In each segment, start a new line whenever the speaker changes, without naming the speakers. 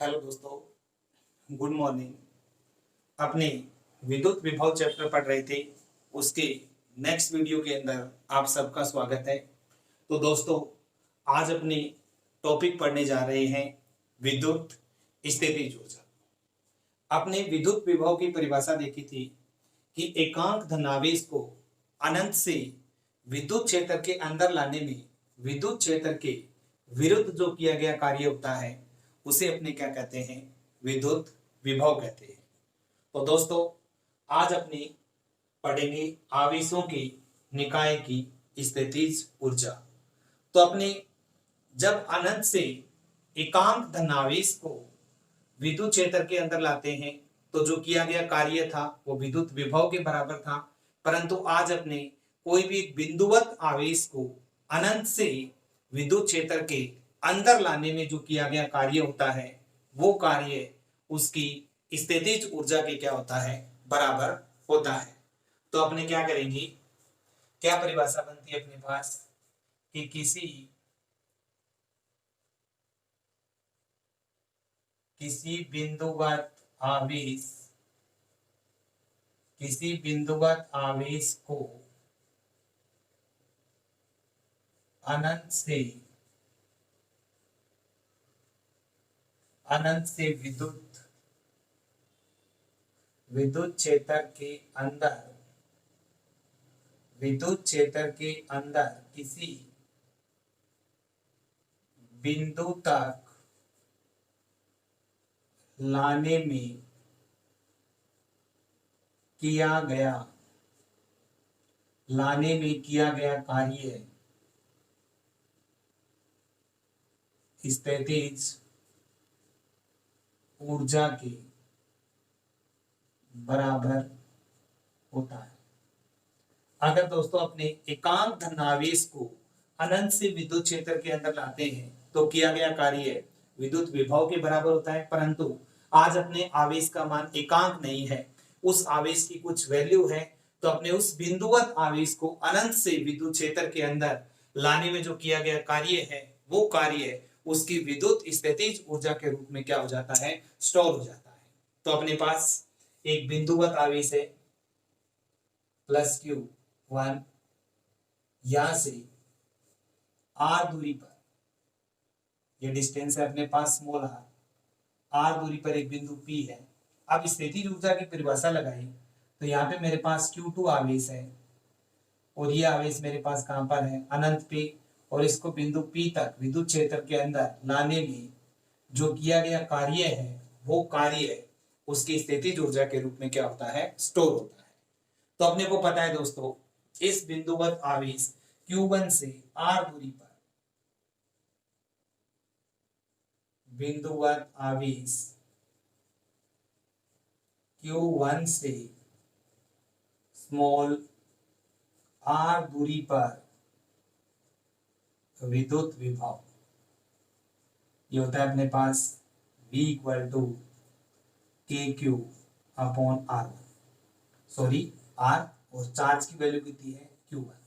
Hello दोस्तों, good morning. अपने विद्युत विभव चैप्टर पढ़ रहे थे, उसके नेक्स्ट वीडियो के अंदर आप सबका स्वागत है। तो दोस्तों, आज अपने टॉपिक पढ़ने जा रहे हैं विद्युत स्थितिज ऊर्जा। आपने विद्युत विभव की परिभाषा देखी थी कि एकांक धनावेश को अनंत से विद्युत क्षेत्र के अंदर लाने में विद्युत क्षेत्र के विरुद्ध जो किया गया कार्य होता है उसे अपने क्या कहते हैं, विद्युत विभव कहते हैं। तो दोस्तों, आज अपने पढ़ेंगे आवेशों की निकाय की स्थितिज ऊर्जा। तो अपने जब अनंत से एकांक धनावेश को विद्युत क्षेत्र के अंदर लाते हैं तो जो किया गया कार्य था वो विद्युत विभव के बराबर था। परंतु आज अपने कोई भी बिंदुवत आवेश को अनंत से विद्युत क्षेत्र के अंदर लाने में जो किया गया कार्य होता है वो कार्य उसकी स्थितिज ऊर्जा के क्या होता है, बराबर होता है। तो अपने क्या करेंगे, क्या परिभाषा बनती है अपने पास कि किसी बिंदुवत आवेश को अनंत से विद्युत क्षेत्र के अंदर किसी बिंदु तक लाने में किया गया कार्य स्थितिज ऊर्जा के बराबर होता है। अगर दोस्तों अपने एकांक धनावेश को अनंत से विद्युत क्षेत्र के अंदर लाते हैं तो किया गया कार्य विद्युत विभव के बराबर होता है। परंतु आज अपने आवेश का मान एकांक नहीं है, उस आवेश की कुछ वैल्यू है। तो अपने उस बिंदुवत आवेश को अनंत से विद्युत क्षेत्र के अंदर लाने में जो किया गया कार्य है वो कार्य उसकी विद्युत स्थितिज ऊर्जा के रूप में क्या हो जाता है, स्टोर हो जाता है। तो अपने पास एक बिंदुवत आवेश है +Q1, यहां से r दूरी पर, ये डिस्टेंस है अपने पास स्मॉल r दूरी पर एक बिंदु P है। अब स्थितिज ऊर्जा की परिभाषा लगाई तो यहाँ पे मेरे पास Q2 आवेश है और ये आवेश मेरे पास कहां पर है, अनंत पे, और इसको बिंदु P तक विद्युत क्षेत्र के अंदर लाने में जो किया गया कार्य है वो कार्य उसकी स्थितिज ऊर्जा के रूप में क्या होता है, स्टोर होता है। तो अपने को पता है दोस्तों, इस बिंदुवत आवेश Q1 से r दूरी पर, बिंदुवत आवेश Q1 से स्मॉल r दूरी पर विद्युत विभव ये होता है अपने पास V = KQ/R1, सॉरी R, और चार्ज की वैल्यू कितनी है, Q1।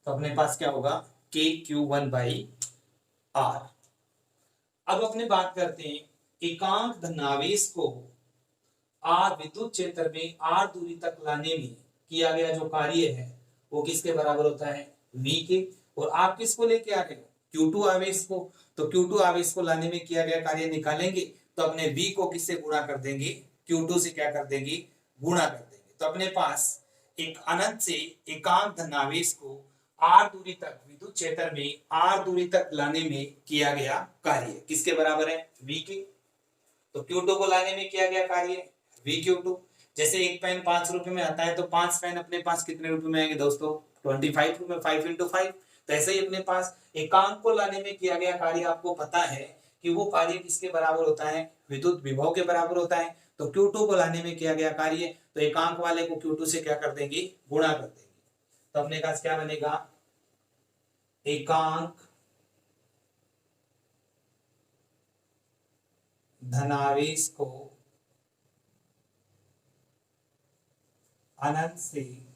तो अपने पास क्या होगा, KQ1/R। अब अपने बात करते हैं एकांक धनावेश को R विद्युत क्षेत्र में R दूरी तक लाने में किया गया जो कार्य है वो किसके बराबर होता है, V के। और आप किसको लेके आ रहे हो, Q2 आवेश को। तो Q2 आवेश को लाने में किया गया कार्य निकालेंगे तो अपने V को किससे गुणा कर देंगे, Q2 से क्या कर देंगे, गुणा कर देंगे। तो अपने पास एक अनंत से एकांक धनावेश को R दूरी तक विद्युत क्षेत्र में R दूरी तक लाने में किया गया कार्य किसके बराबर है, V के। तो Q2 को लाने में किया गया कार्य VQ2। जैसे एक पेन 5 रुपए में आता है तो 5 पेन अपने पास कितने रुपए में आएंगे दोस्तों, 25 रुपए, 5 × 5। तो ऐसे ही अपने पास एकांक को लाने में किया गया कार्य आपको पता है कि वो कार्य किसके बराबर होता है, विद्युत विभव के बराबर होता है। तो Q2 को लाने में किया गया कार्य, तो एकांक वाले को Q2 से क्या कर देंगे, गुणा कर देंगे। तो अपने पास क्या बनेगा, एकांक धनावेश को अनंत से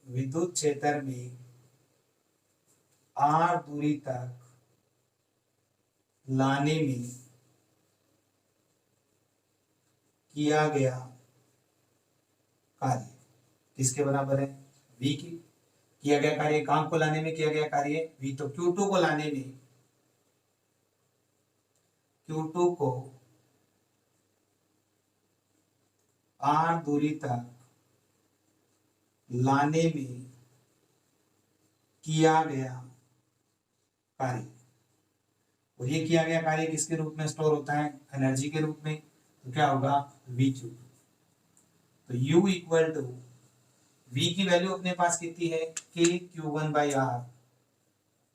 विद्युत क्षेत्र में R दूरी तक लाने में किया गया कार्य किसके बराबर है? v की। किया गया कार्य काम को लाने में किया गया कार्य v, तो Q2 को लाने में, Q2 को r दूरी तक लाने में किया गया कार्य, और ये किया गया कार्य किसके रूप में स्टोर होता है? एनर्जी के रूप में। तो क्या होगा? VQ। तो U इक्वल टू V की वैल्यू अपने पास कितनी है? KQ1/R,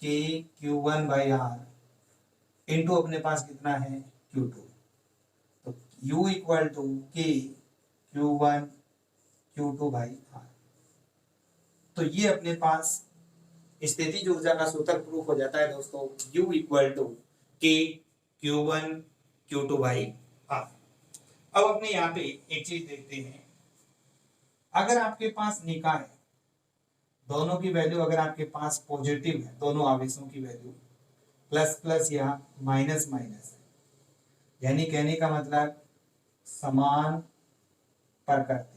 KQ1/R इंटू अपने पास कितना है? Q2। तो U equal to KQ1 Q2/R। तो ये अपने पास स्थितिज ऊर्जा का सूत्र प्रूफ हो जाता है दोस्तों, U equal to KQ1 Q2/R। अब अपने यहाँ पे एक चीज देखते हैं, अगर आपके पास निकाय दोनों की वैल्यू अगर आपके पास पॉजिटिव है, दोनों आवेशों की वैल्यू प्लस प्लस या माइनस माइनस है, यानी कहने का मतलब समान प्रकृति।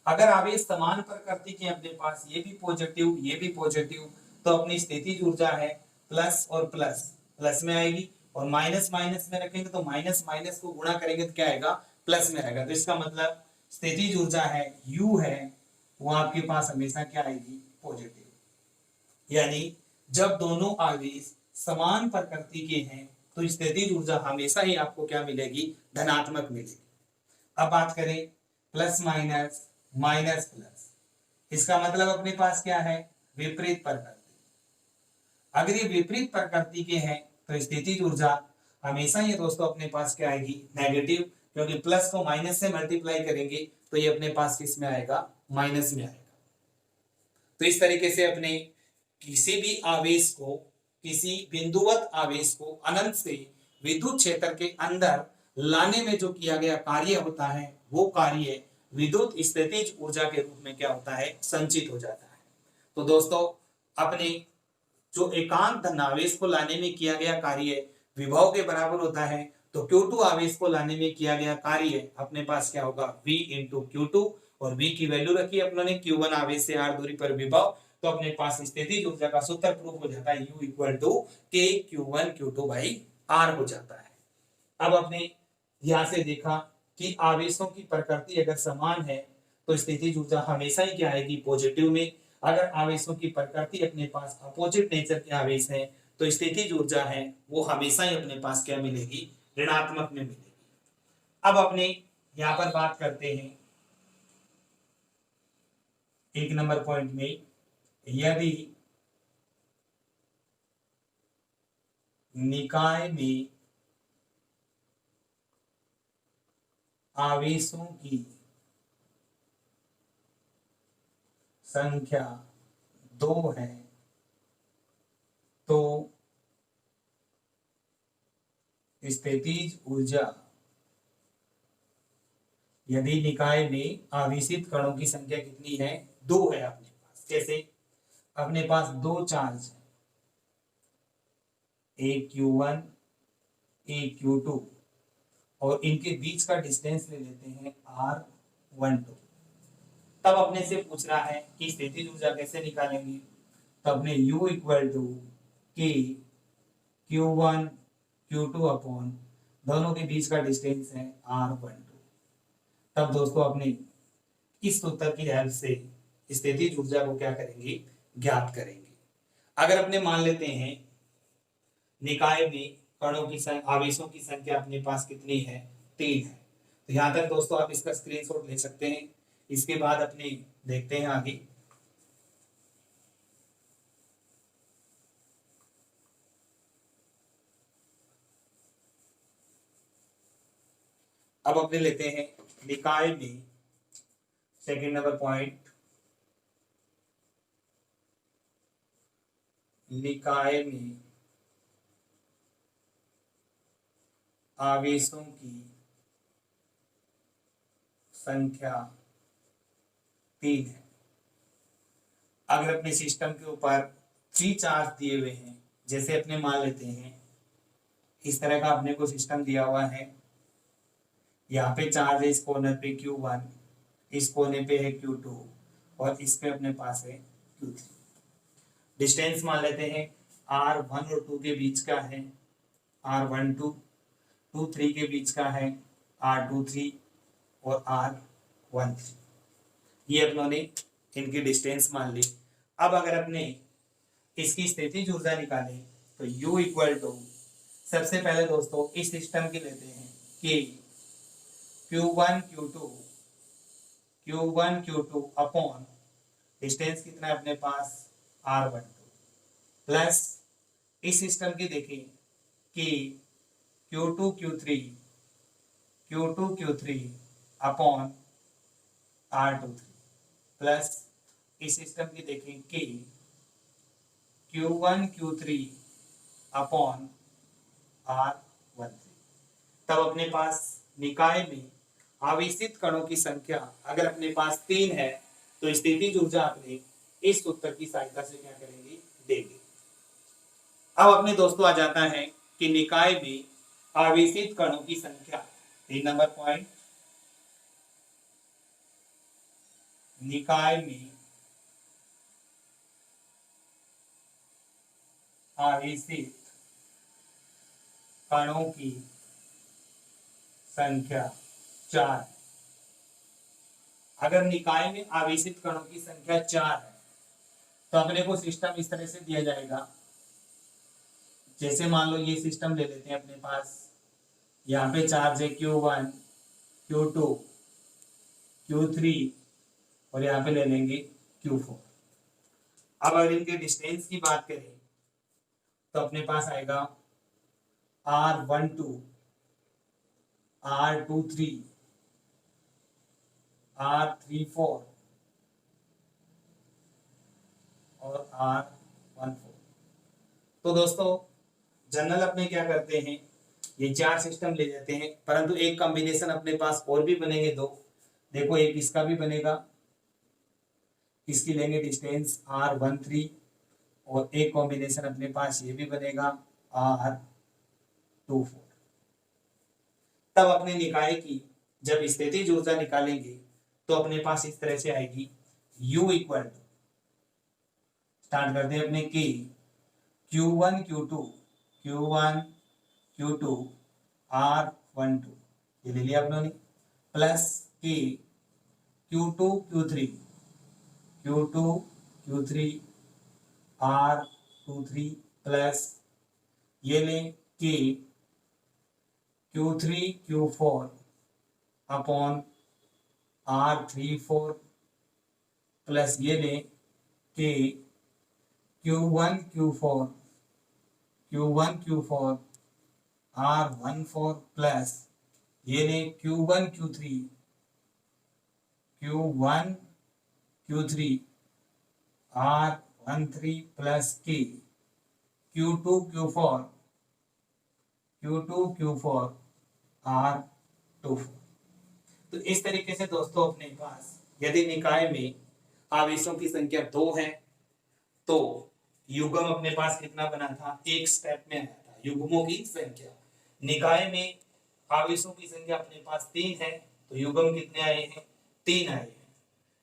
अगर आवेश समान प्रकृति के अपने पास, ये भी पॉजिटिव ये भी पॉजिटिव, तो अपनी स्थितिज ऊर्जा है प्लस और प्लस प्लस में आएगी, और माइनस माइनस में रखेंगे तो माइनस माइनस को गुणा करेंगे तो क्या आएगा? प्लस में आएगा। तो इसका मतलब स्थितिज ऊर्जा है U है, वो आपके पास हमेशा क्या आएगी? पॉजिटिव। यानी जब दोनों आवेश समान प्रकृति के हैं तो स्थितिज ऊर्जा हमेशा ही आपको क्या मिलेगी? धनात्मक मिलेगी। अब बात करें प्लस माइनस माइनस प्लस, इसका मतलब अपने पास क्या है? विपरीत प्रकृति। अगर ये विपरीत प्रकृति के हैं तो स्थितिज ऊर्जा हमेशा ये दोस्तों अपने पास क्या आएगी? नेगेटिव, क्योंकि प्लस को माइनस से मल्टीप्लाई करेंगे तो ये अपने पास किस में आएगा? माइनस में आएगा। तो इस तरीके से अपने किसी भी आवेश को, किसी बिंदुवत आवेश को अनंत से विद्युत क्षेत्र के अंदर लाने में जो किया गया कार्य होता है, वो कार्य विद्युत स्थितिज ऊर्जा के रूप में क्या होता है? संचित हो जाता है। तो दोस्तों अपने जो एकांक धनावेश को लाने में किया गया कार्य विभव के बराबर होता है, तो Q2 आवेश को लाने में किया गया कार्य अपने पास क्या होगा? V इंटू Q2, और V की वैल्यू रखी अपनों ने Q1 आवेश से R दूरी पर विभव, तो अपने पास स्थितिज ऊर्जा का सूत्र प्रूफ हो जाता है, U equal to KQ1 Q2/R हो जाता है। अब अपने यहां से देखा कि आवेशों की प्रकृति अगर समान है तो स्थितिज ऊर्जा हमेशा ही क्या आएगी? पॉजिटिव में। अगर आवेशों की प्रकृति अपने पास अपोजिट नेचर के आवेश हैं तो स्थितिज ऊर्जा है वो हमेशा ही अपने पास क्या मिलेगी? ऋणात्मक में मिलेगी। अब अपने यहां पर बात करते हैं 1 नंबर पॉइंट में, यदि निकाय में आवेशों की संख्या 2 है तो स्थितिज ऊर्जा, यदि निकाय में आवेशित कणों की संख्या कितनी है? 2 है अपने पास। जैसे अपने पास 2 चार्ज है, एक Q1 एक Q2, और इनके बीच का डिस्टेंस ले लेते हैं R12। तब अपने से पूछ रहा है कि स्थितिज ऊर्जा कैसे निकालेंगे? तो अपने U equal to K Q1 Q2 upon दोनों के बीच का डिस्टेंस है R12। तब दोस्तों अपने इस सूत्र की हेल्प से स्थितिज ऊर्जा को क्या करेंगे? ज्ञात करेंगे। अगर अपने मान लेते हैं निकाय में कणों की आवेशों की संख्या अपने पास कितनी है? 3 है। तो यहां तक दोस्तों आप इसका स्क्रीनशॉट ले सकते हैं। इसके बाद अपने देखते हैं आगे। अब अपने लेते हैं निकाय में सेकंड नंबर पॉइंट, निकाय में आवेशों की संख्या 3 है। अगर अपने सिस्टम के ऊपर 3 चार्ज दिए हुए हैं, जैसे अपने मान लेते हैं इस तरह का अपने को सिस्टम दिया हुआ है, यहाँ पे चार्ज है इस कॉर्नर पे Q1, इस कोने पे है Q2 और इस पे अपने पास है Q3। डिस्टेंस मान लेते हैं R1 और 2 के बीच का है R12, 2-3 के बीच का है R23 और R13। ये अपनों ने इनकी डिस्टेंस मान ली। अब अगर अपने इसकी स्थितिज ऊर्जा निकालें तो U इक्वल टू, सबसे पहले दोस्तों इस सिस्टम की लेते हैं कि Q1 Q2 अपॉन डिस्टेंस कितना है अपने पास R12 प्लस इस सिस्टम की देखें कि Q2 Q3 upon R23 plus इस सिस्टम की देखें कि Q1 Q3 अपॉन R13। तब अपने पास निकाय में आवेशित कणों की संख्या अगर अपने पास 3 है तो स्थितिज ऊर्जा अपने इस सूत्र की सहायता से क्या करेंगे, देंगे। अब अपने दोस्तों आ जाता है कि निकाय में आवेशित कणों की संख्या, 3 नंबर पॉइंट, निकाय में आवेशित कणों की संख्या 4। अगर निकाय में आवेशित कणों की संख्या 4 है तो अपने को सिस्टम इस तरह से दिया जाएगा। जैसे मान लो ये सिस्टम ले लेते हैं अपने पास, यहाँ पे चार्ज है Q1 Q2 Q3 और यहाँ पे ले लेंगे Q4। अब अगर इनके डिस्टेंस की बात करें तो अपने पास आएगा R12 R23 R34 और R14। तो दोस्तों जनरल अपने क्या करते हैं, ये 4 सिस्टम ले जाते हैं, परंतु एक कॉम्बिनेशन अपने पास और भी बनेंगे 2। देखो एक इसका भी बनेगा, इसकी लेंगे डिस्टेंस R13 और एक कॉम्बिनेशन अपने पास ये भी बनेगा R24। तब अपने निकाय की जब स्थितिज ऊर्जा निकालेंगे तो अपने पास इस तरह से आएगी U इक्वल टू, स्टार्ट करते हैं अपने की Q1 Q2 R12, ये ले लिया अपनों ने, प्लस की Q2 Q3 R23 प्लस ये लें कि Q3 Q4 upon R34 plus ये लें कि Q1 Q4 R14 प्लस ये लें Q1 Q3 R13 प्लस की Q2 Q4 R24। तो इस तरीके से दोस्तों अपने पास यदि निकाय में आवेशों की संख्या 2 है तो युग्म अपने पास कितना बना था, एक स्टेप में आया था युग्मों की संख्या। निकाय में आवेशों की संख्या अपने पास 3 है तो युग्म कितने आए हैं, 3 आए हैं।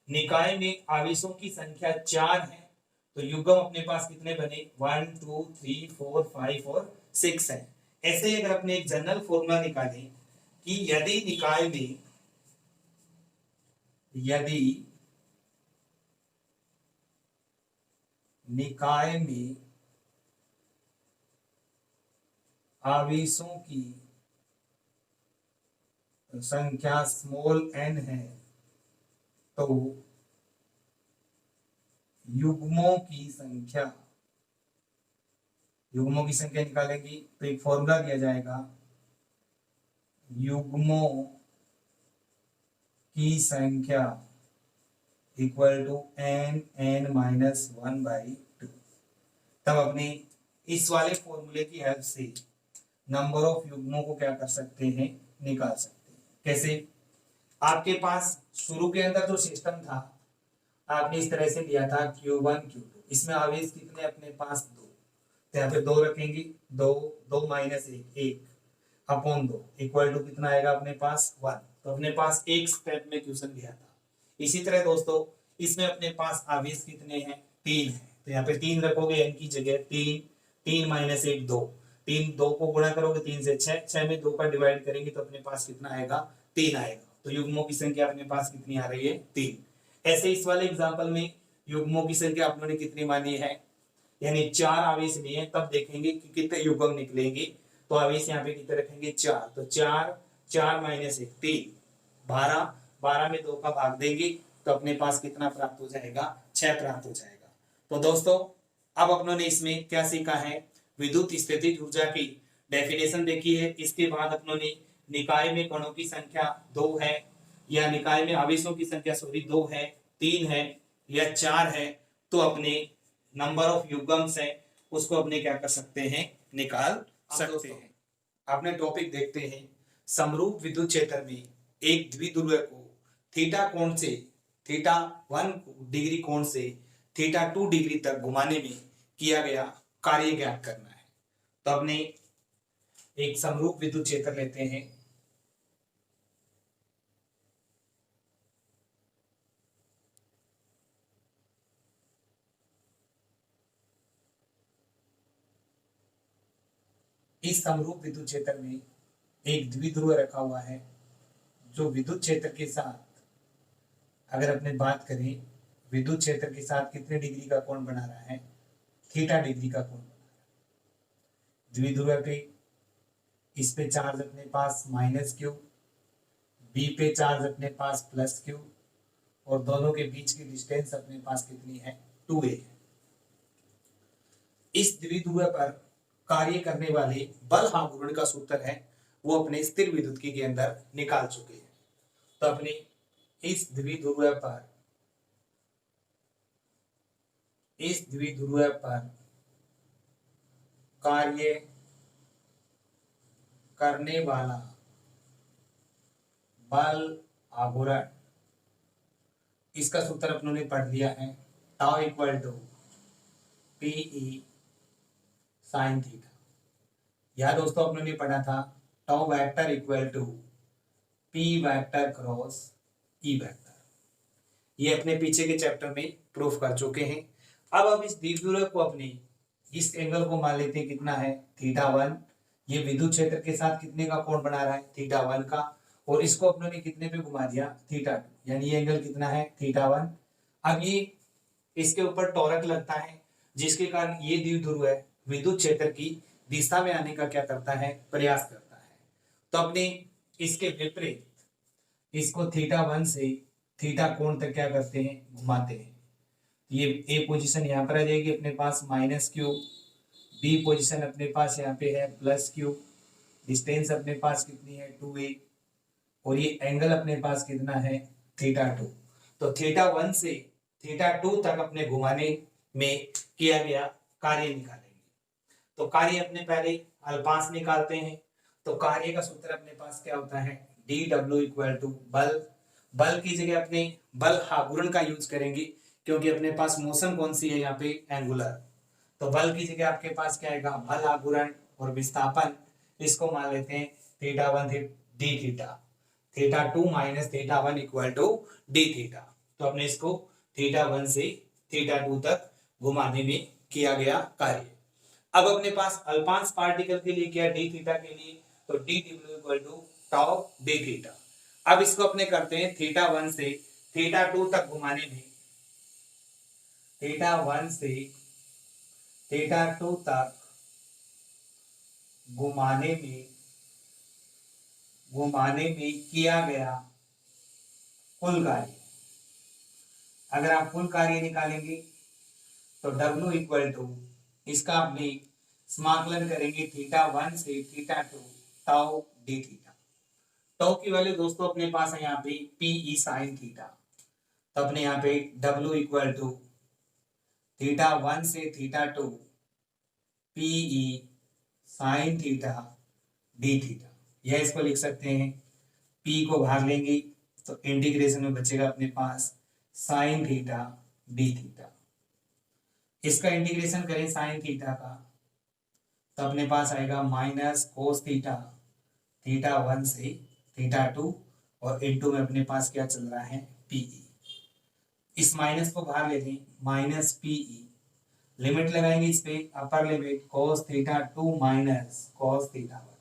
निकाय में आवेशों की संख्या 4 है तो युग्म अपने पास कितने बने, 1 2 3 4 5 और 6 है। ऐसे ही अगर अपने एक जनरल फॉर्मूला निकालें कि यदि निकाय में आवेशों की संख्या स्मॉल n है तो युग्मों की संख्या निकालेंगे तो एक फॉर्मूला दिया जाएगा, युग्मों की संख्या इक्वल टू n(n-1/2)। तब अपने इस वाले फॉर्मूले की हेल्प से नंबर ऑफ युग्मों को क्या कर सकते हैं, निकाल सकते हैं। कैसे, आपके पास शुरू के अंदर जो सिस्टम था आपने इस तरह से लिया था Q1 Q2, इसमें आवेश कितने अपने पास 2, तो यहाँ पे 2 रखेंगे, 2 2 माइनस 1 1 अपॉन 2 इक्वल टू कितना आएगा अपने पास 1। तो अपने पास एक स्टेप में क्वेश्चन गया था। इसी तरह दोस्तों इसमें अपने पास आवेश कितने हैं, 3 है। तो यहाँ पे 3 रखोगे n की जगह, 3 3 माइनस 1 2, 3 2 को गुणा करोगे 3 से 6, 6 में 2 का डिवाइड करेंगे तो अपने पास कितना आएगा, 3 आएगा। तो युग्मों की संख्या अपने पास कितनी आ रही है, 3। ऐसे इस वाले एग्जाम्पल में युग्मों की संख्या आप लोगों ने कितनी मानी है, यानी 4 आवेश लिए, तब देखेंगे कि कितने युग्म निकलेंगे। तो आवेश यहाँ पे कितने रखेंगे, 4। तो 4 4 माइनस 1 3, 12 12 में 2 का भाग देंगे तो अपने पास कितना प्राप्त हो जाएगा, 6 प्राप्त हो जाएगा। तो दोस्तों अब अपनों ने इसमें क्या सीखा है, विद्युत स्थितिज ऊर्जा की डेफिनेशन देखी है। इसके बाद अपनों ने निकाय में कणों की संख्या 2 है, या निकाय में आवेशों की संख्या 2 है, 3 है या 4 है, तो अपने नंबर ऑफ युग्म्स है उसको अपने क्या कर सकते हैं, निकाल सकते हैं। अपने टॉपिक देखते हैं। समरूप विद्युत क्षेत्र में एक द्विध्रुव को थीटा कोण से, थीटा 1 डिग्री कोण से थीटा 2 डिग्री तक घुमाने में किया गया कार्य ज्ञात करना है। तो अपने एक समरूप विद्युत क्षेत्र लेते हैं। इस समरूप विद्युत क्षेत्र में एक द्विध्रुव रखा हुआ है जो विद्युत क्षेत्र के साथ, अगर अपने बात करें विद्युत क्षेत्र के साथ कितने डिग्री का कोण बना रहा है, थीटा डिग्री का कोण बना रहा है। द्विध्रुव पे इस पे चार्ज अपने पास माइनस क्यू, बी पे चार्ज अपने पास प्लस क्यू, और दोनों के बीच की डिस्टेंस अपने पास कितनी है, 2a है। इस द्विध्रुव पर कार्य करने वाले बल आघूर्ण का सूत्र है वो अपने स्थिर विद्युत के अंदर निकाल चुके हैं। तो अपने इस द्विध्रुव पर कार्य करने वाला बल आघूर्ण, इसका सूत्र अपनों ने पढ़ लिया है, tau equal to P E sine theta. यह दोस्तों अपनों ने पढ़ा था tau vector equal to P vector cross E vector. ये अपने पीछे के चैप्टर में प्रूफ कर चुके हैं। अब इस द्विध्रुव को अपने इस एंगल को मान लेते हैं कितना है, थीटा 1। ये विद्युत क्षेत्र के साथ कितने का कोण बना रहा है, थीटा 1 का, और इसको अपनों ने कितने पे घुमा दिया, थीटा 2, यानी ये एंगल कितना है, थीटा 1। अब ये इसके ऊपर टॉरक लगता है जिसके कारण ये द्विध्रुव है विद्युत क्षेत्र की दिशा में आने का क्या करता है, प्रयास करता है। तो अपने इसके विपरीत इसको थीटा 1 से थीटा कोण तक क्या करते हैं, घुमाते हैं। ये ए पोजीशन यहाँ पर आ जाएगी अपने पास माइनस क्यू, बी पोजीशन अपने पास यहाँ पे है प्लस क्यू, डिस्टेंस अपने पास कितनी है 2a, और ये एंगल अपने पास कितना है, थीटा 2। तो थीटा 1 से थीटा 2 तक अपने घुमाने में किया गया कार्य निकालेंगे। तो कार्य अपने पहले अल्पांश निकालते हैं। तो कार्य का सूत्र अपने पास क्या होता है, dw इक्वल टू बल, बल की जगह अपने बल आघूर्ण का यूज करेंगे क्योंकि अपने पास मोशन कौन सी है यहाँ पे, एंगुलर। तो बल की जगह आपके पास क्या आएगा, बल आघूर्ण, और विस्थापन इसको मान लेते हैं theta 1 D theta, theta 2 minus theta 1 equal to D theta. तो अपने इसको थीटा 1 से थीटा 2 तक घुमाने में किया गया कार्य। अब अपने पास अल्पांश पार्टिकल के लिए क्या, डी थीटा के लिए, तो D W equal to tau D theta. अब इसको अपने करते हैं थीटा 1 से थीटा 2 तक घुमाने में, थीटा 1 से थीटा 2 तक घुमाने में किया गया कुल कार्य। अगर आप कुल कार्य निकालेंगे तो W इक्वल टू इसका अपने समाकलन करेंगे थीटा 1 से theta 2 tau D theta. Tau की वैल्यू दोस्तों अपने पास है यहाँ पे पीई साइन थीटा। तो अपने यहाँ पे W इक्वल टू थीटा 1 से theta 2 P E sine theta D theta. यह इसको लिख सकते हैं, P को भाग लेंगे तो इंटीग्रेशन में बचेगा अपने पास साइन थीटा डी थीटा। इसका इंटीग्रेशन करें साइन थीटा का तो अपने पास आएगा माइनस कोस थीटा, थीटा 1 से थीटा 2 और इनटू में अपने पास क्या चल रहा है पीई। इस माइनस को बाहर ले लें, माइनस पीई, लिमिट लगाएंगे इस पे, upper limit cos theta 2 minus cos theta 1,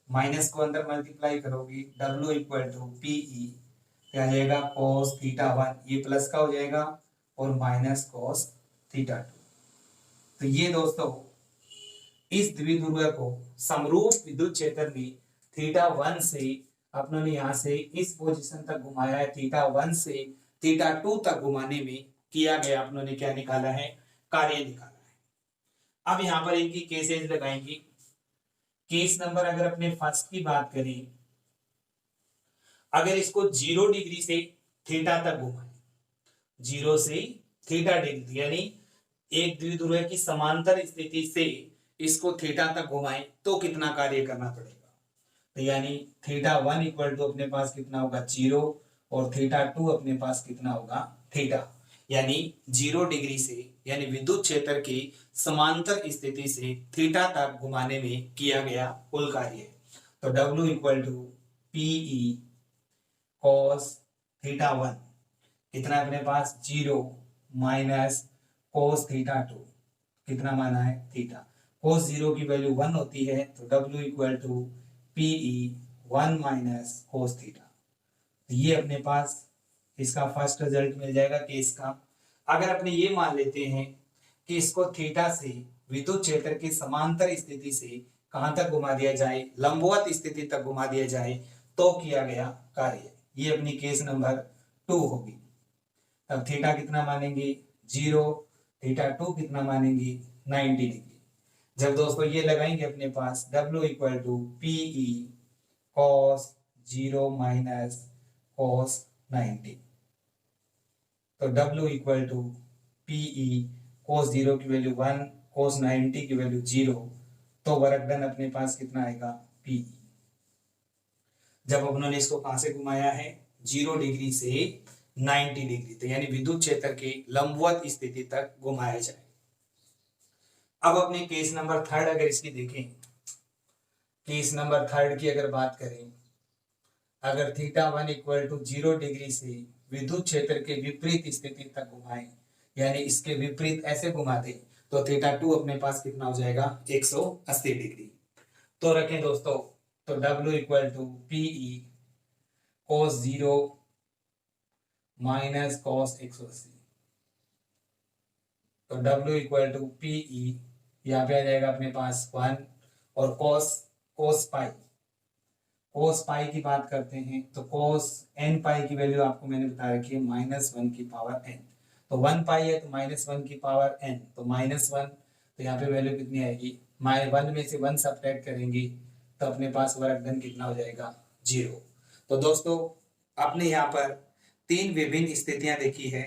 minus को अंदर मल्टीप्लाई करोगे W इक्वल टू पीई, क्या आ जाएगा cos थीटा 1, ये प्लस का हो जाएगा और माइनस cos थीटा 2। तो ये दोस्तों इस द्विध्रुव को समरूप विद्युत क्षेत्र में थीटा 1 से अपनों ने यहाँ से इस पोजीशन तक घुमाया है, थीटा 1 से थीटा 2 तक घुमाने में किया गया अपनों ने क्या निकाला है, कार्य निकाला है। अब यहाँ पर इनकी केसेस लगाएंगे। केस नंबर अगर अपने फर्स्ट की बात करें, अगर इसको 0 डिग्री से थीटा तक घुमाए, 0 से थीटा डिग्री यानी एक द्विध्रुव की समांतर स्थिति से इसको थीटा तक घुमाए तो कितना कार्य करना पड़ेगा। तो यानी थीटा 1 इक्वल टू अपने पास कितना होगा 0 और थीटा 2 अपने पास कितना होगा थीटा, यानी 0 डिग्री से यानी विद्युत क्षेत्र की समांतर स्थिति से थीटा तक घुमाने में किया गया कुल कार्य। तो W equal to P E cos theta 1 कितना अपने पास 0 माइनस कोस थीटा 2 कितना माना है थीटा, कोस 0 की वैल्यू 1 होती है तो W equal to P E 1 minus cos theta. ये अपने पास इसका फर्स्ट रिजल्ट मिल जाएगा केस का। अगर अपने ये मान लेते हैं कि इसको थीटा से विद्युत क्षेत्र की समांतर स्थिति से कहां तक घुमा दिया जाए, लंबवत स्थिति तक घुमा दिया जाए तो किया गया कार्य, ये अपनी केस नंबर 2 होगी। तब थीटा कितना मानेंगे 0, थीटा 2 कितना मानेंगे 90 डिग्री। जब दोस्तों ये लगाएंगे अपने पास W equal to P E cos 0 minus cos 90, तो W equal to P E cos 0 की वैल्यू 1 cos 90 की वैल्यू 0, तो वर्क डन अपने पास कितना आएगा पीई। जब उन्होंने इसको कहां से घुमाया है 0 डिग्री से 90 डिग्री, तो यानी विद्युत क्षेत्र के लंबवत स्थिति तक घुमाया जाए। अब अपने केस नंबर 3 अगर इसकी देखें, केस नंबर 3 की अगर बात करें, अगर थीटा 1 इक्वल टू 0 डिग्री से विद्युत क्षेत्र के विपरीत स्थिति तक घुमाए, यानी इसके विपरीत ऐसे घुमा दे, तो थीटा 2 अपने पास कितना हो जाएगा 180 डिग्री। तो रखें दोस्तों, तो W equal to P E cos 0 minus cos 180, तो W इक्वल टू पीई यहाँ पे आ जाएगा अपने पास 1 और cos पाई की बात करते हैं तो cos n पाई की वैल्यू आपको मैंने बता रखी है -1 की पावर n, तो 1 पाई है तो -1 की पावर n, तो -1, तो यहाँ पे वैल्यू कितनी आएगी 1 में से 1 सब्ट्रैक्ट करेंगे तो अपने पास वर्क डन कितना हो जाएगा 0। तो दोस्तों आपने यहाँ पर 3 विभिन्न स्थितियां देखी है,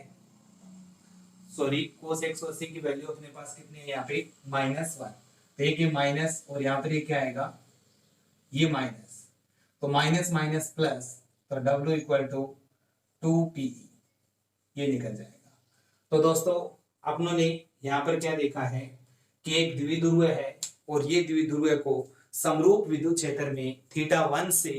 सॉरी cos 180 की वैल्यू अपने पास कितनी है यहाँ पे -1, तो एक ये माइनस और यहाँ पर ये क्या आएगा ये माइनस, तो माइनस माइनस प्लस, तो W इक्वल टू 2PE ये निकल जाएगा। तो दोस्तों अपनों ने यहाँ पर क्या देखा है कि एक द्विध्रुव है और ये द्विध्रुव को समरूप विद्युत क्षेत्र में थीटा 1 से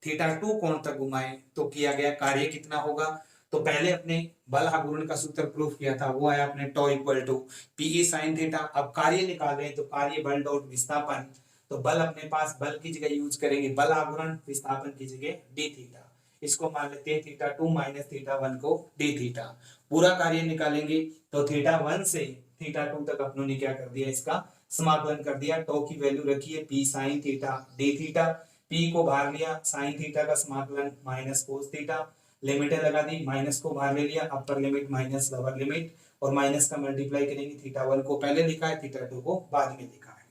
थीटा 2 कोण तक घुमाए तो किया गया कार्य कितना होगा। तो पहले अपने बल आघूर्ण का सूत्र प्रूफ किया था, वो आया अपने tau equal to P E sine theta. अब कार्य निकाल रहे हैं तो कार्य बल डॉट विस्थापन, तो बल अपने पास बल की जगह यूज करेंगे बल आघूर्ण, विस्थापन की जगह डी थीटा, इसको मान लेते हैं थीटा 2 माइनस थीटा 1 को डी थीटा। पूरा कार्य निकालेंगे तो थीटा 1 से थीटा 2 तक अपनों ने क्या कर दिया इसका समाकलन कर दिया। टॉ की वैल्यू रखी है P sign theta D theta, P को बाहर लिया, साइन थीटा का समाकलन माइनस कोस थीटा, लिमिटें लगा दी, माइनस को बाहर ले लिया, upper limit minus lower limit, और माइनस का मल्टीप्लाई करेंगे, थीटा 1 को पहले लिखा है थीटा 2 को बाद में लिखा है।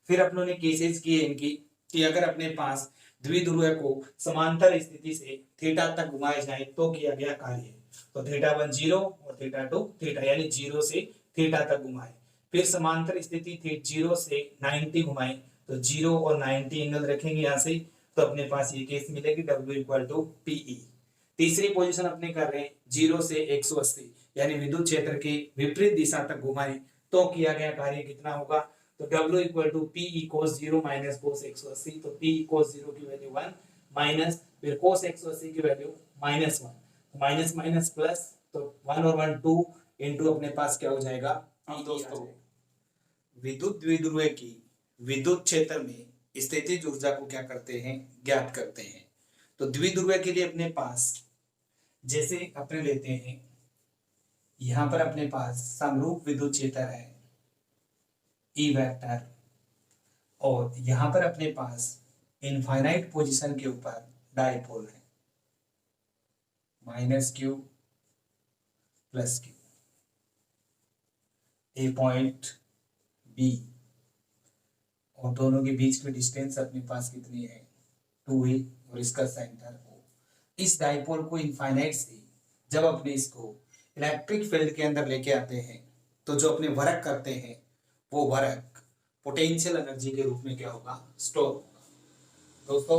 फिर अपनों ने केसेस किए इनकी कि अगर अपने पास द्विध्रुव को समांतर स्थिति से थीटा तक घुमाया जाए तो किया गया कार्य। तो थीटा 1 0 और थीटा 2 थीटा, यानी 0 से थीटा तक घुमाए। फिर समांतर स्थिति थी 0 से 90 घुमाए, तो 0 और 90 एंगल रखेंगे यहाँ से, तो अपने पास ये केस मिलेगी W इक्वल टू PE। तीसरी पोजीशन अपने कर रहे हैं 0 से 180, यानी विद्युत क्षेत्र के विपरीत दिशा तक घुमाए तो किया गया कार्य कितना होगा। तो W equal to P E cos 0 minus cos 180, तो P कोस 0 की वैल्यू 1 माइनस फिर कोस 180 की वैल्यू -1, माइनस माइनस प्लस, तो 1 और 1 2 इनटू अपने पास क्या हो जाएगा। अब दोस्तों विद्युत द्विध्रुव की विद्युत क्षेत्र में स्थितिज ऊर्जा को क्या करते हैं, ज्ञात करते हैं। तो द्विध्रुव के लिए अपने पास जैसे अपने लेते हैं, यहां पर अपने पास समरूप विद्युत क्षेत्र है ई वेक्टर, और यहां पर अपने पास इनफाइनाइट पोजीशन के ऊपर डायपोल है -q प्लस q, ए पॉइंट बी, और दोनों के बीच की डिस्टेंस अपने पास कितनी है 2a, और इसका सेंटर O। इस डायपोल को इनफाइनाइट से जब अपने इसको इलेक्ट्रिक फील्ड के अंदर लेके आते हैं, तो जो अपने वर्क करते हैं वो वर्क पोटेंशियल एनर्जी के रूप में क्या होगा, स्टोर होगा। दोस्तों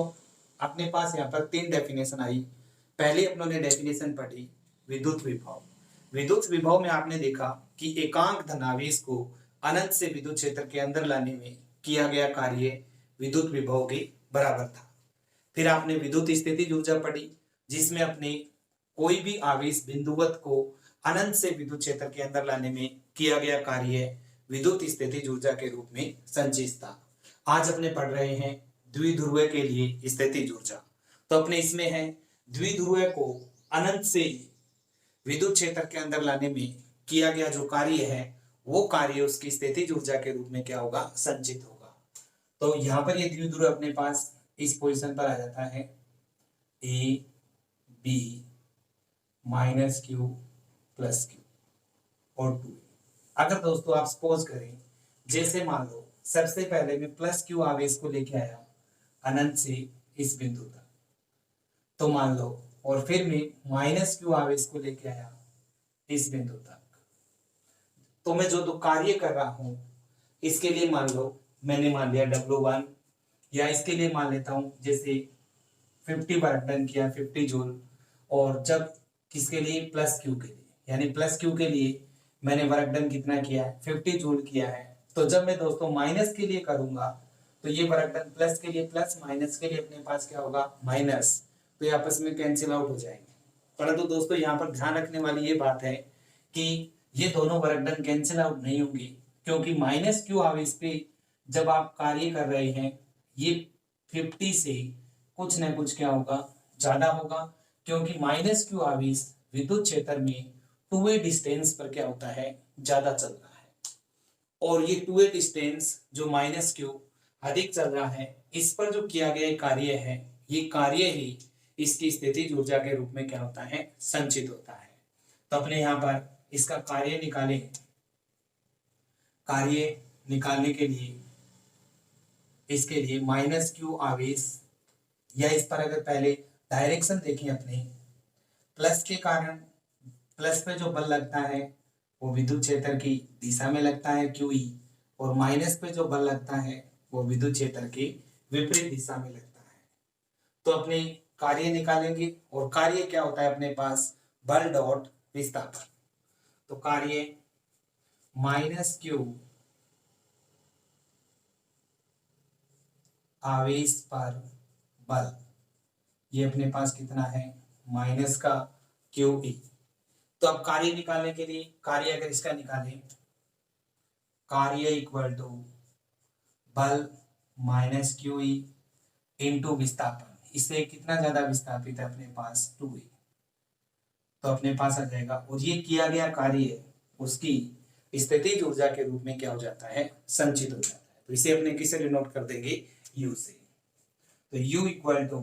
अपने पास यहाँ पर 3 डेफिनेशन आई। पहले अपनों ने डेफिनेशन पढ़ी विद्युत विभव। विद्युत विभव में आपने देखा कि एकांक धनावेश को अनंत से विद्युत क्षेत्र के अंदर लाने में किया गया कार्य विद्युत विभव के बराबर था। फिर आपने विद्युत स्थितिज ऊर्जा पढ़ी, जिसमें अपने कोई भी आवेश बिंदुवत को अनंत से विद्युत क्षेत्र के अंदर लाने में किया गया कार्य विद्युत स्थितिज ऊर्जा के रूप में संचित था। आज अपने पढ़ रहे हैं द्विध्रुव के लिए स्थितिज ऊर्जा। तो अपने इसमें है द्विध्रुव को अनंत से विद्युत क्षेत्र के अंदर लाने में किया गया जो कार्य है, वो कार्य उसकी स्थितिज ऊर्जा के रूप में क्या होगा, संचित होगा। तो यहाँ पर ये द्विध्रुव अपने पास इस पोजीशन पर आ जाता है A B -q plus q और 2a। अगर दोस्तों आप सपोज करें, जैसे मान लो सबसे पहले मैं +q आवेश को लेके आया अनंत से इस बिंदु तक, तो मान लो, और फिर मैं -q आवेश को लेके आया इस बिंदु तक, तो मैं जो तो कार्य कर रहा हूं इसके लिए मान लो मैंने मान लिया W1, या इसके लिए मान लेता हूं जैसे 50 वर्क डन किया 50 जूल, और जब किसके लिए +q के लिए, यानी +q के लिए मैंने वर्क डन कितना किया है 50 जूल किया है। तो जब मैं दोस्तों माइनस के लिए करूंगा तो ये वर्क डन प्लस के लिए प्लस, माइनस के लिए अपने पास क्या होगा माइनस, तो ये आपस में कैंसिल आउट हो जाएंगे। परंतु दोस्तों यहाँ पर ध्यान रखने वाली ये बात है कि ये दोनों वर्क डन कैंसिल आउट नहीं होंगे, क्योंकि -q आवेश पे जब आप कार्य कर रहे हैं ये 50 से कुछ ना कुछ क्या होगा, ज्यादा होगा, क्योंकि -q आवेश विद्युत क्षेत्र में 2a डिस्टेंस पर क्या होता है, ज्यादा चल रहा है। और ये 2a डिस्टेंस जो -q अधिक चल रहा है, इस पर जो किया गया कार्य है, ये कार्य ही इसकी स्थितिज ऊर्जा के रूप में क्या होता है, संचित होता है। तो अपने यहाँ पर इसका कार्य निकाले, कार्य निकालने के लिए इसके लिए -q आवेश, या इस पर अगर पहले डायरेक्शन देखें अपने, प्लस के कारण प्लस पे जो बल लगता है वो विद्युत क्षेत्र की दिशा में लगता है QE, और माइनस पे जो बल लगता है वो विद्युत क्षेत्र की विपरीत दिशा में लगता है। तो अपने कार्य निकालेंगे, और कार्य क्या होता है अपने पास, बल डॉट विस्थापन। तो कार्य -q आवेश पर बल, ये अपने पास कितना है माइनस का QE। तो अब कार्य निकालने के लिए, कार्य अगर इसका निकालें, कार्य इक्वल टू बल -QE इंटू विस्थापन, इससे कितना ज्यादा विस्थापित है अपने पास 2a, तो अपने पास आ जाएगा, और ये किया गया कार्य उसकी स्थितिज ऊर्जा के रूप में क्या हो जाता है, संचित हो जाता है। तो इसे अपने किसे डिनोट कर देंगे, U से। तो U equal to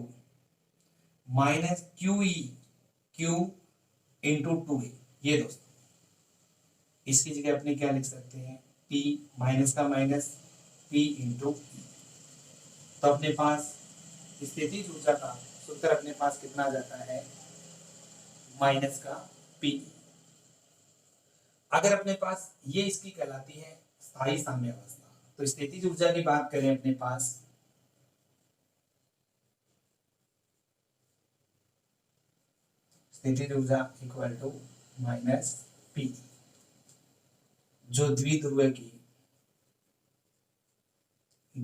-QE Q into 2a, ये दोस्तों इसकी जगह अपने क्या लिख सकते हैं, P माइनस का माइनस P इंटू, तो अपने पास स्थितिज ऊर्जा का सूत्र अपने पास कितना आ जाता है, माइनस का P। अगर अपने पास ये इसकी कहलाती है स्थायी साम्यावस्था, तो स्थितिज ऊर्जा की बात करें अपने पास, स्थितिज ऊर्जा इक्वल टू -P, जो द्विध्रुव की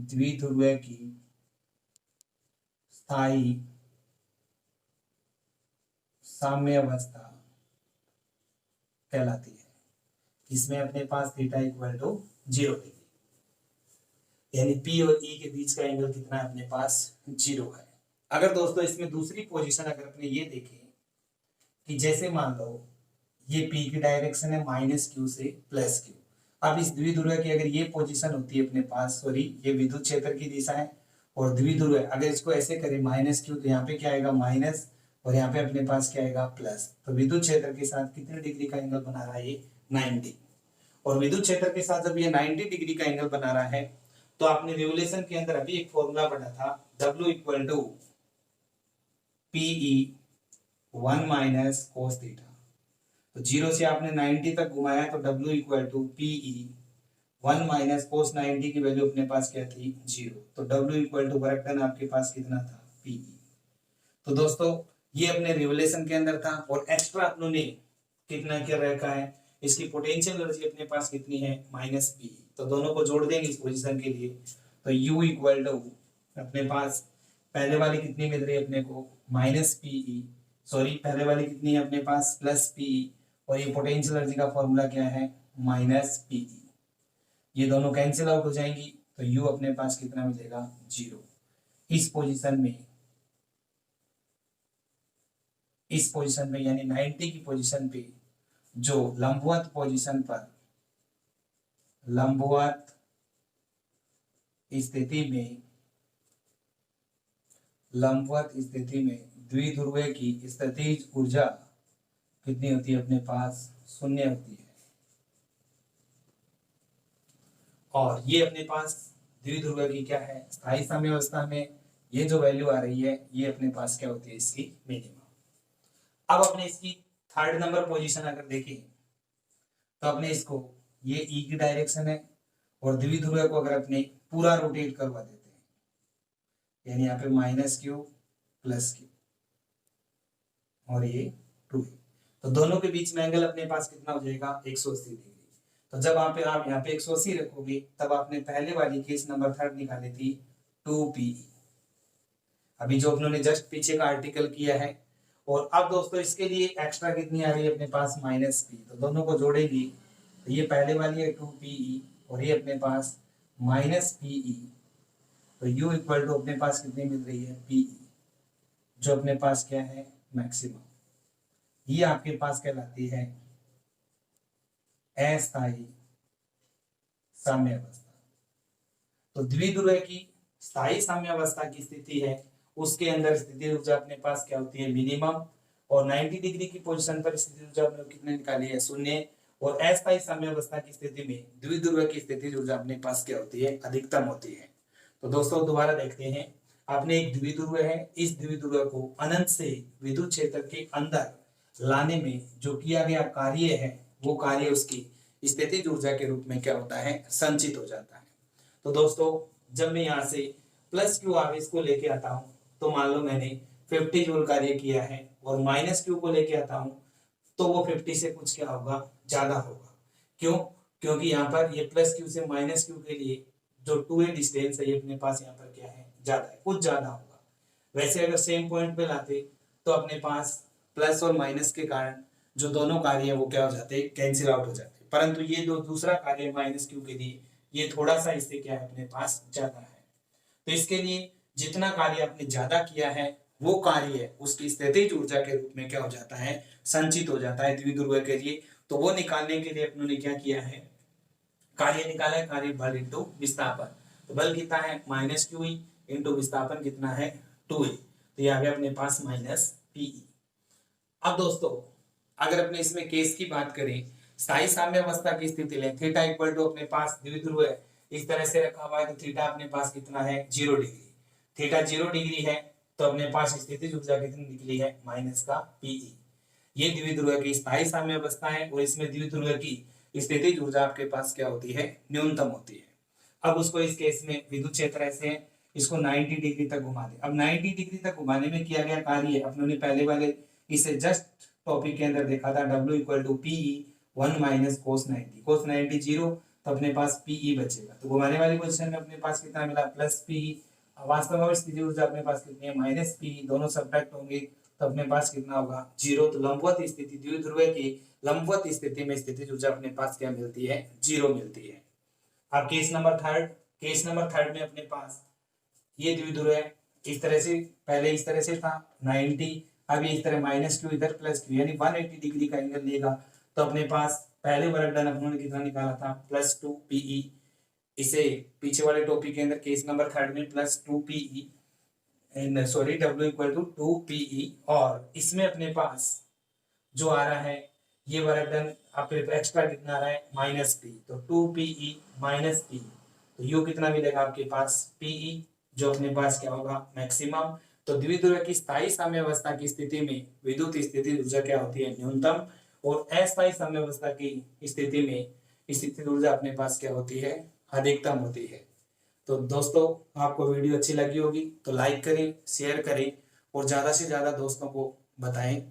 द्विध्रुव की स्थायी साम्यावस्था कहलाती है। इसमें अपने पास थीटा इक्वल टू 0 डिग्री, यानी P और E के बीच का एंगल कितना है अपने पास 0 है। अगर दोस्तों इसमें दूसरी पोजीशन अगर अपने ये देखें कि जैसे मान लो ये P की डायरेक्शन है -q से +q। अब इस द्विध्रुव की अगर ये पोजीशन होती है अपने पास, सॉरी ये विद्युत क्षेत्र की दिशा है, और द्विध्रुव अगर इसको ऐसे करें -q तो यहाँ पे क्या आएगा माइनस, और यहाँ पे अपने पास क्या आएगा प्लस। तो विद्युत क्षेत्र के साथ कितने डिग्री का एंगल बना रहा है ये 90। और विद्युत क्षेत्र के साथ जब ये 90 डिग्री का एंगल बना रहा है तो आपने रिवोल्यूशन के अंदर अभी एक फॉर्मूला पढ़ा था W equal to PE 1 - cos theta. तो 0 से आपने 90 तक घुमाया तो W equal to PE 1 - cos 90 की वैल्यू अपने पास क्या थी 0। तो W equal to work done आपके पास कितना था PE। तो दोस्तों ये अपने रिवोल्यूशन के अंदर था, और एक्स्ट्रा अपनों कितना क्या रखा है, इसकी पोटेंशियल एनर्जी अपने पास कितनी है -PE। तो दोनों को जोड़ देंगे इस पोजीशन के लिए, तो U इक्वल टू अपने पास पहले वाली कितनी मिल रही है अपने को -PE, सॉरी पहले वाली कितनी है अपने पास +PE, और ये पोटेंशियल एनर्जी का फॉर्मूला क्या है -PE। ये दोनों कैंसिल आउट हो जाएंगी तो U अपने पास कितना मिलेगा 0। इस पोजीशन में यानी 90 की पोजीशन पे जो लंबवत पोजीशन पर लंबवत स्थिति में द्विध्रुव की स्थितिज ऊर्जा कितनी होती है अपने पास 0 होती है। और ये अपने पास द्विध्रुव की क्या है स्थायी साम्यावस्था में ये जो वैल्यू आ रही है ये अपने पास क्या होती है इसकी मिनिमम। अब अपने इसकी थर्ड नंबर पोजीशन अगर देखें तो अपने इसको ये E की डायरेक्शन है, और द्विध्रुव को अगर अपने पूरा रोटेट करवा देते हैं, यानी यहाँ पे -q +q और ये 2 है, तो दोनों के बीच में एंगल अपने पास कितना हो जाएगा 180 डिग्री। तो जब आप यहाँ पे 180 रखोगे तब आपने पहले वाली केस नंबर थर्ड निकाली थी 2PE। अभी जो अपनों ने जस्ट पीछे का आर्टिकल किया है, और अब दोस्तों इसके लिए एक्स्ट्रा कितनी आ रही है अपने पास -P। तो दोनों को जोड़ेंगे तो ये पहले वाली है 2PE और ये अपने पास -PE। तो U इक्वल टू अपने पास कितनी मिल रही है PE, जो अपने पास क्या है मैक्सिमम। ये आपके पास कहलाती है अस्थायी साम्यावस्था। तो द्विध्रुव की स्थायी साम्यावस्था की स्थिति है उसके अंदर स्थिति ऊर्जा अपने पास क्या होती है मिनिमम, और 90 डिग्री की पोजीशन पर स्थिति ऊर्जा अपने कितने निकाली है 0, और अस्थायी साम्यावस्था की स्थिति में द्विध्रुव की स्थिति ऊर्जा अपने पास क्या होती है अधिकतम होती है। तो दोस्तों दोबारा देखते हैं, आपने एक द्विध्रुव है, इस द्विध्रुव को अनंत से विद्युत क्षेत्र के अंदर लाने में जो किया गया कार्य है वो कार्य उसकी स्थितिज ऊर्जा के रूप में क्या होता है संचित हो जाता है। तो दोस्तों जब मैं यहाँ से +q आवेश को लेके आता हूँ तो मान लो मैंने 50 जूल कार्य किया है, और -q को लेके आता हूँ तो वो 50 से कुछ क्या होगा ज्यादा होगा। क्यों? क्योंकि यहाँ पर ये +q से -q के लिए जो 2a डिस्टेंस है ये अपने पास यहाँ पर क्या है ज्यादा है, कुछ ज्यादा होगा। वैसे अगर सेम पॉइंट पे लाते तो अपने पास प्लस और माइनस के कारण जो दोनों कार्य है वो क्या हो जाते कैंसिल आउट हो जाते, परंतु ये जो दूसरा कार्य -q के लिए ये थोड़ा सा इससे क्या है अपने पास ज्यादा है। तो इसके लिए जितना कार्य आपने ज्यादा किया है वो कार्य उसकी स्थितिज ऊर्जा के रूप में क्या हो जाता है संचित हो जाता है द्विध्रुव के लिए। तो वो निकालने के लिए अपनों ने क्या किया है कार्य निकाला है, कार्य बल इंटू विस्थापन। तो बल कितना है -q इंटू विस्थापन कितना है 2a, तो ये आ गया अपने पास -PE। अब दोस्तों अगर अपने इसमें केस की बात करें स्थायी साम्यावस्था की स्थिति ले, थीटा इक्वल टू अपने पास द्विध्रुव है इस तरह से रखा हुआ है, तो थीटा अपने पास कितना है 0 डिग्री। थीटा 0 डिग्री है तो अपने पास स्थितिज ऊर्जा कितनी निकली है -PE। ये द्विध्रुव की स्थायी साम्यावस्था है, और इसमें द्विध्रुव की स्थितिज ऊर्जा आपके पास क्या होती है न्यूनतम होती है। अब उसको इस केस में विद्युत क्षेत्र ऐसे है, इसको 90 डिग्री तक घुमा दे। अब 90 डिग्री तक घुमाने में किया गया कार्य अपनों ने पहले वाले इसे जस्ट टॉपिक के अंदर देखा था W equal to PE 1 - cos 90, cos 90 0 तो अपने पास पीई बचेगा। तो घुमाने वाली पोजीशन में अपने पास कितना मिला, प्लस पी। वास्तव में स्थिति ऊर्जा अपने पास कितनी है, माइनस पी। दोनों सब्ट्रैक्ट होंगे तो अपने पास कितना होगा, 0। तो लंबवत स्थिति, द्विध्रुव की लंबवत स्थिति में स्थितिज ऊर्जा अपने पास क्या मिलती है, 0 मिलती है। अब केस नंबर थर्ड में अपने पास ये द्विध्रुव है, इस तरह से, पहले इस तरह से था 90, अब ये इस तरह -q इधर +q, यानी 180 डिग्री का एंगल लेगा। तो अपने पास पहले वर्क डन अपने कितना निकाला था, +2 PE। इसे पीछे वाले टॉपिक के अंदर केस नंबर थर्ड में +2 PE सॉरी W = 2 PE, और इसमें अपने पास जो आ रहा है ये वर्क डन आप एक्स्ट्रा कितना आ रहा है, -P। तो 2 PE - P, तो यू कितना मिलेगा आपके पास, PE, जो अपने पास क्या होगा, मैक्सिमम। तो द्विध्रुव की स्थायी साम्यावस्था की स्थिति में विद्युत स्थिति ऊर्जा क्या होती है, न्यूनतम, और अस्थायी साम्यावस्था की स्थिति में स्थिति ऊर्जा अपने पास क्या होती है, अधिकतम होती है। तो दोस्तों आपको वीडियो अच्छी लगी होगी तो लाइक करें, शेयर करें और ज्यादा से ज्यादा दोस्तों को बताएं।